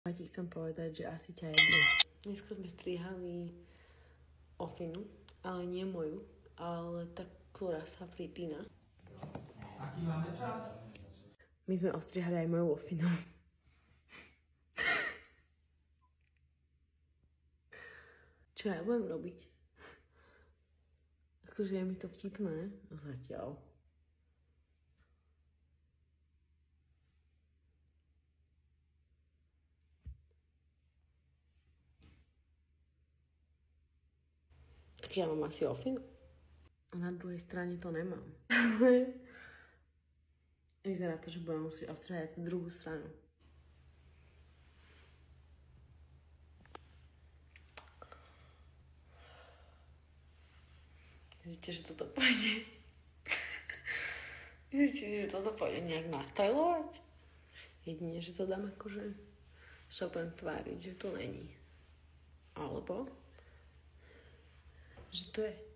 Ja ti chcem povedať, že asi ťa jedne. Dneska sme strihali ofinu, ale nie moju, ale tá, ktorá sa pripína. Aký máme čas? My sme ostrihali aj moju ofinu. Čo ja budem robiť? Akože je mi to vtipné zatiaľ. Tak ja mám asi ofinu. A na druhej strane to nemám. Vyzerá to, že budem musieť ostrihať tú druhú stranu. Myslíte, že toto pôjde? Myslíte, že toto pôjde nejak nastajlovať? Jedine, že to dám akože sa budem tváriť, že to není. Alebo že to je.